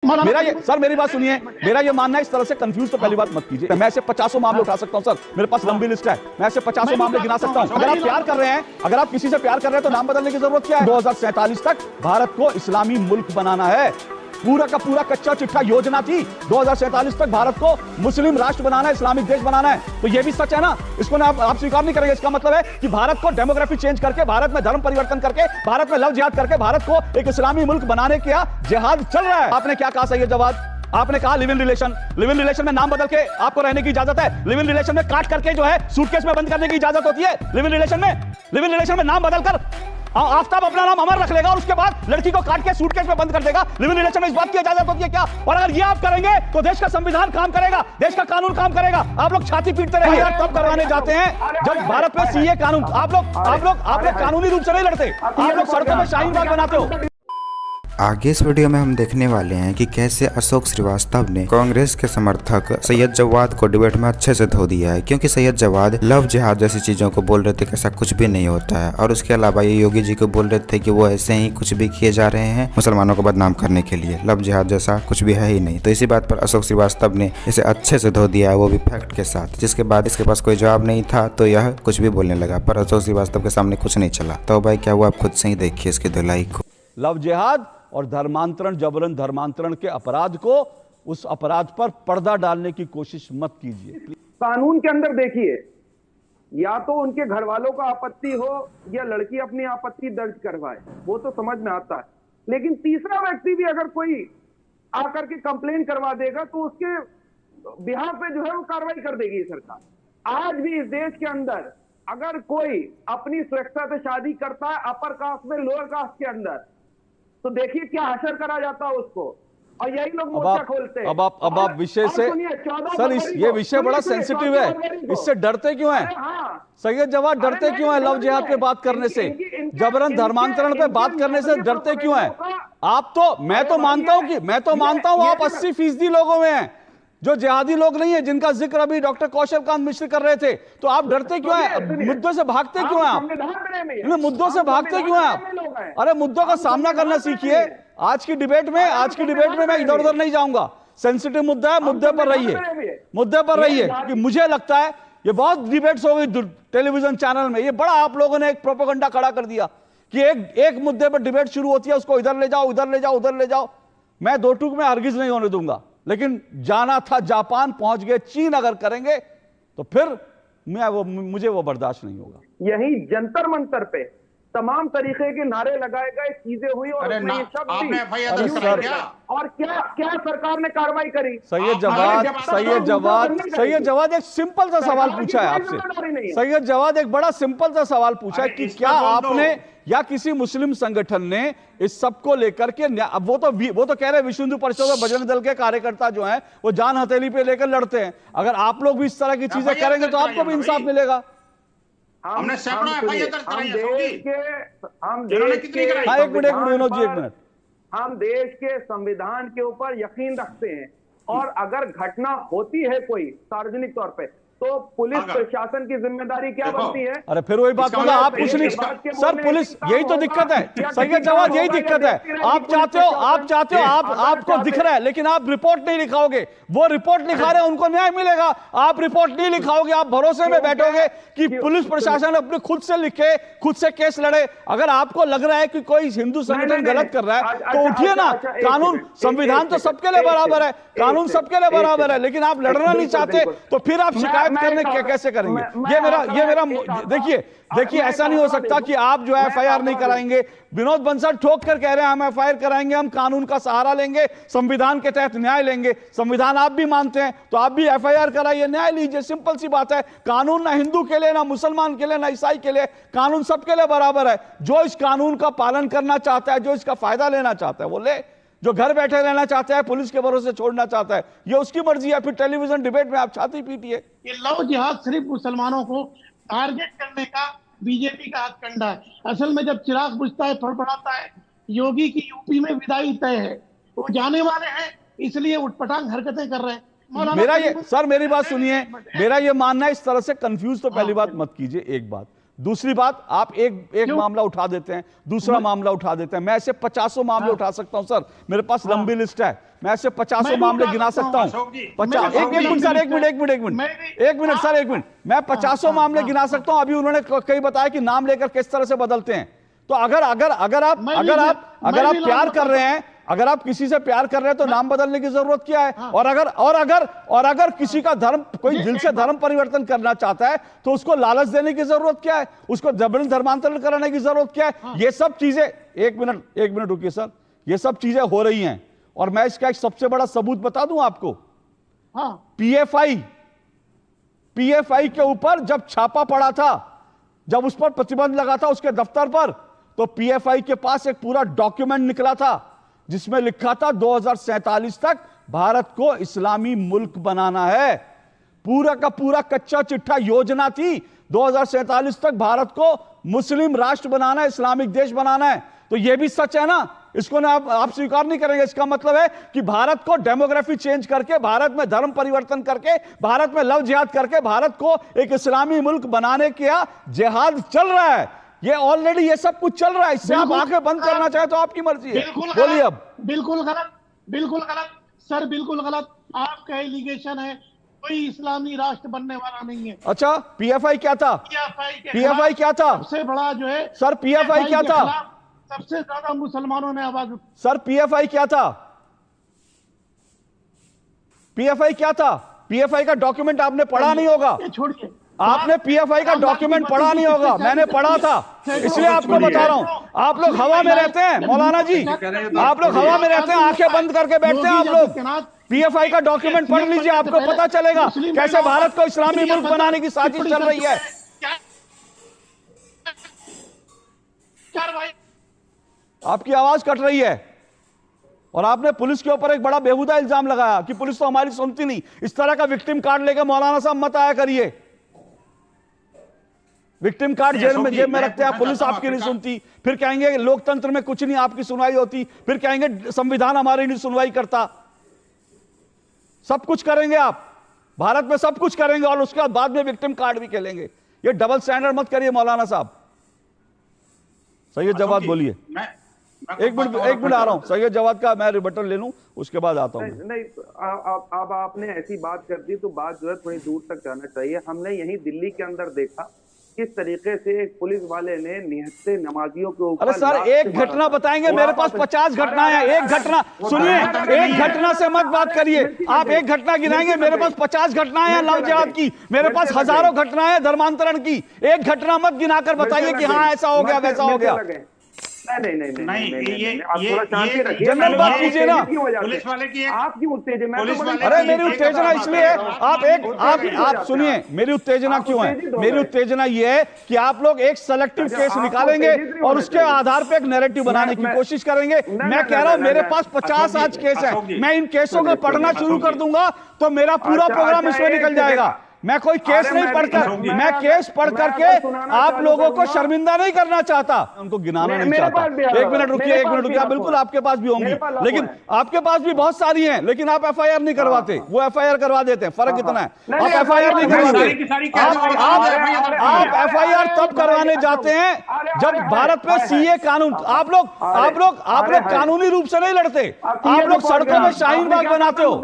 मेरा ये सर मेरी बात सुनिए, मेरा ये मानना है इस तरह से कंफ्यूज तो पहली बात मत कीजिए। मैं ऐसे 50 मामले उठा सकता हूं सर, मेरे पास लंबी लिस्ट है, मैं ऐसे 50 मामले गिना सकता हूं। अगर आप प्यार कर रहे हैं, अगर आप किसी से प्यार कर रहे हैं तो नाम बदलने की जरूरत क्या है? 2047 तक भारत को इस्लामी मुल्क बनाना है, पूरा का पूरा कच्चा चिट्ठा योजना थी। 2047 तक भारत को मुस्लिम राष्ट्र बनाना है, इस्लामिक देश बनाना है। तो ये भी सच है ना, इसको ना आप स्वीकार नहीं करेंगे। इसका मतलब है कि भारत को डेमोग्राफी चेंज करके, भारत में धर्म परिवर्तन करके, भारत में लव जिहाद करके भारत को एक इस्लामी मुल्क बनाने का जिहाद चल रहा है। आपने क्या कहा सही जवाब? आपने कहा live in relation. Live in relation में नाम बदल के आपको रहने की इजाजत है। लिव इन रिलेशन में काट करके जो है सूटकेस में बंद करने की इजाजत होती है। लिव इन रिलेशन में नाम बदलकर आफ्ताब अपना नाम अमर रख लेगा और उसके बाद लड़की को काट के सूटकेस में बंद कर देगा। लिव इन रिलेशन में इस बात की इजाजत होती है क्या? और अगर ये आप करेंगे तो देश का संविधान काम करेगा, देश का कानून काम करेगा। आप लोग छाती पीटते रहेंगे। तब करवाने जाते हैं जब भारत में सीए कानून, आप लोग कानूनी रूप से नहीं लड़ते, आप लोग सड़कों में शाहीन बाग बनाते हो। आगे इस वीडियो में हम देखने वाले हैं कि कैसे अशोक श्रीवास्तव ने कांग्रेस के समर्थक सैयद जवाद को डिबेट में अच्छे से धो दिया है, क्योंकि सैयद जवाद लव जिहाद जैसी चीजों को बोल रहे थे कि ऐसा कुछ भी नहीं होता है। और उसके अलावा ये योगी जी को बोल रहे थे कि वो ऐसे ही कुछ भी किए जा रहे हैं मुसलमानों को बदनाम करने के लिए, लव जिहाद जैसा कुछ भी है ही नहीं। तो इसी बात पर अशोक श्रीवास्तव ने इसे अच्छे से धो दिया है, वो भी फैक्ट के साथ। जिसके बाद इसके पास कोई जवाब नहीं था तो यह कुछ भी बोलने लगा, पर अशोक श्रीवास्तव के सामने कुछ नहीं चला। तो भाई क्या हुआ, आप खुद से ही देखिए इसके धुलाई को। लव जिहाद और धर्मांतरण, जबरन धर्मांतरण के अपराध को, उस अपराध पर पर्दा डालने की कोशिश मत कीजिए। कानून के अंदर देखिए, या तो उनके घर वालों का आपत्ति हो या लड़की अपनी आपत्ति दर्ज करवाए, वो तो समझ में आता है। लेकिन तीसरा व्यक्ति भी अगर कोई आकर के कंप्लेन करवा देगा तो उसके बिहाफ पे जो है वो कार्रवाई कर देगी सरकार। आज भी इस देश के अंदर अगर कोई अपनी सुरक्षा से शादी करता है अपर कास्ट में, लोअर कास्ट के अंदर, तो देखिए क्या हशर करा जाता है उसको, और यही लोग मोर्चा खोलते हैं। अब आप विषय से सर, ये विषय बड़ा सेंसिटिव है, इससे डरते क्यों हैं? सैयद जवाद डरते क्यों हैं लव जिहाद पे बात करने से, जबरन धर्मांतरण पे बात करने से डरते क्यों हैं? आप तो, मैं तो मानता हूं आप 80% लोगों में हैं जो जिहादी लोग नहीं है, जिनका जिक्र अभी डॉक्टर कौशल कांत मिश्र कर रहे थे। तो आप डरते क्यों हैं? मुद्दों से भागते क्यों हैं आप? मुद्दों से भागते क्यों हैं आप? अरे मुद्दों का सामना करना सीखिए। आज की डिबेट में मैं इधर उधर नहीं जाऊंगा। सेंसिटिव मुद्दा है, मुद्दे पर रहिए कि मुझे लगता है ये बहुत डिबेट्स हो गई टेलीविजन चैनल में, ये बड़ा आप लोगों ने एक प्रोपेगेंडा खड़ा कर दिया कि एक मुद्दे पर डिबेट शुरू होती है, उसको इधर ले जाओ। मैं दो टूक में हरगिज नहीं होने दूंगा, लेकिन जाना था जापान, पहुंच गए चीन अगर करेंगे तो फिर मुझे वो बर्दाश्त नहीं होगा। यही जंतर मंतर पे तमाम तरीके के नारे लगाए गए, चीजें हुई और क्या सरकार ने कार्रवाई करी? सैयद जवाद एक सिंपल सा सवाल पूछा है आपसे। सैयद जवाद एक बड़ा सिंपल सा सवाल पूछा है कि क्या आपने या किसी मुस्लिम संगठन ने इस सब को लेकर के, वो तो कह रहे विश्व हिंदू परिषद और बजरंग दल के कार्यकर्ता जो हैं वो जान हथेली पे लेकर लड़ते हैं। अगर आप लोग भी इस तरह की चीजें करेंगे तो आपको भी इंसाफ मिलेगा। हमने सैकड़ों एफआईआर दर्ज कराई है। एक मिनट। हम देश के संविधान के ऊपर यकीन रखते हैं, और अगर घटना होती है कोई सार्वजनिक तौर पे तो पुलिस प्रशासन की जिम्मेदारी क्या बनती है? अरे फिर वही बात होगा, आप कुछ नहीं सर, पुलिस, यही तो दिक्कत है सैयद जवाद, यही दिक्कत है। आप चाहते हो आपको दिख रहा है, लेकिन आप रिपोर्ट नहीं लिखाओगे। वो रिपोर्ट लिखा रहे हैं, उनको न्याय मिलेगा। आप रिपोर्ट नहीं लिखाओगे, आप भरोसे में बैठोगे कि पुलिस प्रशासन अपने खुद से लिखे, खुद से केस लड़े। अगर आपको लग रहा है कि कोई हिंदू संगठन गलत कर रहा है तो उठिए ना। कानून, संविधान तो सबके लिए बराबर है, कानून सबके लिए बराबर है, लेकिन आप लड़ना नहीं चाहते तो फिर आप शिकायत करने कैसे करेंगे? ये मेरा देखिए ऐसा नहीं हो सकता कि आप जो है एफआईआर नहीं कराएंगे। विनोद बंसल ठोक कर कह रहे हैं हम एफआईआर कराएंगे, हम कानून का सहारा लेंगे, संविधान के तहत न्याय लेंगे। संविधान आप भी मानते हैं तो आप भी एफआईआर कराइए, न्याय लीजिए। सिंपल सी बात है। कानून ना हिंदू के लिए, ना मुसलमान के लिए, ना ईसाई के लिए, कानून सबके लिए बराबर है। जो इस कानून का पालन करना चाहता है, जो इसका फायदा लेना चाहता है वो ले, जो घर बैठे रहना चाहता है, पुलिस के भरोसे छोड़ना चाहता है, ये उसकी मर्जी है। फिर टेलीविजन डिबेट में आप छाती पीटिए। ये लव जिहाद सिर्फ मुसलमानों को टारगेट करने का बीजेपी का हथकंडा है। असल में जब चिराग बुझता है, फड़फड़ाता है, योगी की यूपी में विदाई तय है, वो जाने वाले हैं, इसलिए उठपटांग हरकतें कर रहे हैं। मेरी बात सुनिए, मेरा ये मानना है इस तरह से कंफ्यूज तो पहली बात मत कीजिए। एक बात, दूसरी बात, आप एक मामला उठा देते हैं, दूसरा मामला उठा देते हैं। मैं ऐसे 50 मामले उठा सकता हूं सर, मेरे पास लंबी लिस्ट है। मैं ऐसे 50 मामले गिना सकता हूं। 50 एक मिनट सर, एक मिनट सर, एक मिनट। मैं 50 मामले गिना सकता हूं। अभी उन्होंने कई बताया कि नाम लेकर किस तरह से बदलते हैं। तो अगर आप प्यार कर रहे हैं, अगर आप किसी से प्यार कर रहे हैं तो नाम बदलने की जरूरत क्या है? और अगर किसी का धर्म, कोई दिल से धर्म परिवर्तन करना चाहता है तो उसको लालच देने की जरूरत क्या है? उसको जबरन धर्मांतरण कराने की जरूरत क्या है? ये सब चीजें, एक मिनट रुकिए सर, ये सब चीजें हो रही हैं। और मैं इसका एक सबसे बड़ा सबूत बता दूं आपको। पीएफआई के ऊपर जब छापा पड़ा था, जब उस पर प्रतिबंध लगा था उसके दफ्तर पर, तो पीएफआई के पास एक पूरा डॉक्यूमेंट निकला था जिसमें लिखा था 2047 तक भारत को इस्लामी मुल्क बनाना है। पूरा का पूरा कच्चा चिट्ठा योजना थी। 2047 तक भारत को मुस्लिम राष्ट्र बनाना है, इस्लामिक देश बनाना है। तो यह भी सच है ना, इसको ना आप स्वीकार नहीं करेंगे। इसका मतलब है कि भारत को डेमोग्राफी चेंज करके, भारत में धर्म परिवर्तन करके, भारत में लव जिहाद करके भारत को एक इस्लामी मुल्क बनाने का जिहाद चल रहा है। ये ऑलरेडी ये सब कुछ चल रहा है। इससे आप आंखें बंद करना चाहे तो आपकी मर्जी है। बोलिए अब। बिल्कुल गलत सर, बिल्कुल गलत। आपका एलिगेशन है कोई इस्लामी राष्ट्र बनने वाला नहीं है। अच्छा, पीएफआई क्या था? पीएफआई क्या था? सबसे बड़ा जो है सर, पीएफआई क्या था? सबसे ज्यादा मुसलमानों ने आवाज उठाई। सर, पीएफआई क्या था? पीएफआई क्या था? पीएफआई का डॉक्यूमेंट आपने पढ़ा नहीं होगा। छोड़िए, आपने पीएफआई का डॉक्यूमेंट पढ़ा नहीं होगा। मैंने पढ़ा था, इसलिए आपको बता रहा हूं। आप लोग हवा में रहते हैं मौलाना जी, आप लोग हवा में रहते हैं, आंखें बंद करके बैठते हैं। आप लोग पीएफआई का डॉक्यूमेंट पढ़ लीजिए, आपको पता चलेगा कैसे भारत को इस्लामी मुल्क बनाने की साजिश चल रही है। आपकी आवाज कट रही है और आपने पुलिस के ऊपर एक बड़ा बेहुदा इल्जाम लगाया कि पुलिस तो हमारी सुनती नहीं। इस तरह का विक्टिम कार्ड लेकर मौलाना साहब मत आया करिए। विक्टिम कार्ड जेब में रखते हैं, पुलिस आपकी नहीं सुनती, फिर कहेंगे लोकतंत्र में कुछ नहीं, आपकी सुनवाई होती, फिर कहेंगे संविधान हमारी नहीं सुनवाई करता। सब कुछ करेंगे आप, भारत में सब कुछ करेंगे और उसके बाद में विक्टिम कार्ड भी खेलेंगे। ये डबल स्टैंडर्ड मत करिए मौलाना साहब। सैयद जवाद बोलिए। एक मिनट आ रहा हूं। सैयद जवाद का मैं रिबटल ले लूं, उसके बाद आता हूं। नहीं, अब आपने ऐसी बात कर दी तो बात जो है थोड़ी दूर तक जाना चाहिए। हमने यही दिल्ली के अंदर देखा किस तरीके से एक पुलिस वाले ने निहत्थे नमाजियों के ऊपर। अरे सर, एक घटना बताएंगे? मेरे पास 50 घटनाएं हैं। एक घटना सुनिए, एक घटना से मत बात करिए। आप एक घटना गिनाएंगे, मेरे पास 50 घटनाएं हैं लव जिहाद की, मेरे पास हजारों घटनाएं हैं धर्मांतरण की। एक घटना मत गिनाकर बताइए कि हाँ ऐसा हो गया वैसा हो गया। नहीं, आप थोड़ा शांति रखिए। जनरल बात कीजिए ना। पुलिस वाले की आपकी उत्तेजना। अरे मेरी उत्तेजना इसलिए है, आप सुनिए, मेरी उत्तेजना क्यों है? मेरी उत्तेजना ये है कि आप लोग एक सेलेक्टिव केस निकालेंगे और उसके आधार पे एक नैरेटिव बनाने की कोशिश करेंगे। मैं कह रहा हूं मेरे पास 50 आज केस है, मैं इन केसों को पढ़ना शुरू कर दूंगा तो मेरा पूरा प्रोग्राम इसमें निकल जाएगा। मैं कोई केस नहीं पढ़कर, मैं केस पढ़ करके आप लोगों को शर्मिंदा नहीं करना चाहता, उनको गिनाना नहीं चाहता। एक मिनट रुकिए। बिल्कुल आपके पास भी होंगी, लेकिन आपके पास भी बहुत सारी हैं, लेकिन आप एफआईआर नहीं करवाते। वो एफआईआर करवा देते हैं, फर्क इतना है। आप एफआईआर नहीं करवाते। आप एफआईआर तब करवाने जाते हैं जब भारत में सीए कानून। आप लोग कानूनी रूप से नहीं लड़ते, आप लोग सड़कों में शाहीन बाग बनाते हो।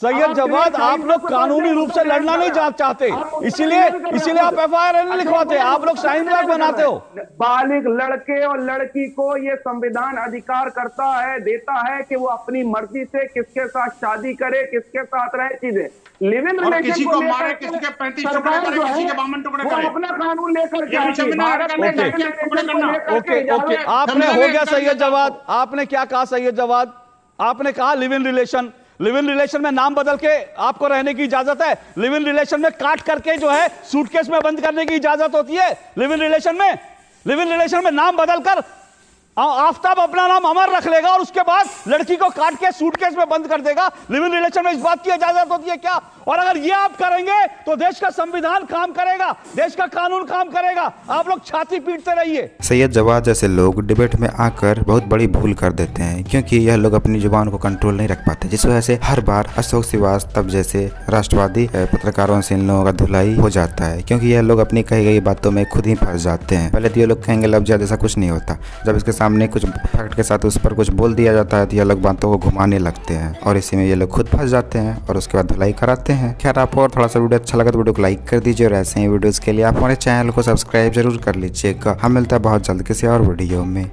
सैयद जवाद, आप लोग कानूनी रूप से लड़ना नहीं चाहते, इसीलिए आप एफआईआर नहीं लिखवाते, आप लोग शाहीन बाग बनाते हो। बालिग लड़के और लड़की को ये संविधान अधिकार करता है, देता है कि वो अपनी मर्जी से किसके साथ शादी करे, किसके साथ रहे, चीजें लिव इन रिलेशन, किसी को मारे, किसी के 35 टुकड़े करे, किसी के 52 टुकड़े करे, अपना कानून लेकर के ओके, आपने हो गया सैयद जवाद। आपने क्या कहा सैयद जवाद? आपने कहा live in relation. Live in relation में नाम बदल के आपको रहने की इजाजत है। लिव इन रिलेशन में काट करके जो है सूटकेस में बंद करने की इजाजत होती है। लिव इन रिलेशन में नाम बदल कर आफ्ताब अपना नाम अमर रख लेगा और उसके बाद लड़की को काट के सूटकेस में बंद कर देगा। लिव इन रिलेशन में इस बात की इजाजत होती है क्या? और अगर ये आप करेंगे तो देश का संविधान काम करेगा, देश का कानून काम करेगा। आप लोग छाती पीटते रहिए। सैयद जवाद जैसे लोग डिबेट में आकर बहुत बड़ी भूल कर देते हैं, क्योंकि यह लोग अपनी जुबान को कंट्रोल नहीं रख पाते, जिस वजह से हर बार अशोक श्रीवास्तव जैसे राष्ट्रवादी पत्रकारों से इन लोगों का धुलाई हो जाता है, क्योंकि यह लोग अपनी कही गई बातों में खुद ही फंस जाते हैं। पहले तो ये लोग कहेंगे लव जिहाद जैसा कुछ नहीं होता, जब इसके सामने कुछ फैक्ट के साथ उस पर कुछ बोल दिया जाता है तो ये लोग बातों को घुमाने लगते हैं और इसी में ये लोग खुद फंस जाते हैं और उसके बाद धुलाई कराते हैं। खैर, आपको और थोड़ा सा वीडियो अच्छा लगा तो वीडियो को लाइक कर दीजिए और ऐसे ही वीडियोस के लिए आप हमारे चैनल को सब्सक्राइब जरूर कर लीजिएगा। हम मिलते हैं बहुत जल्द किसी और वीडियो में।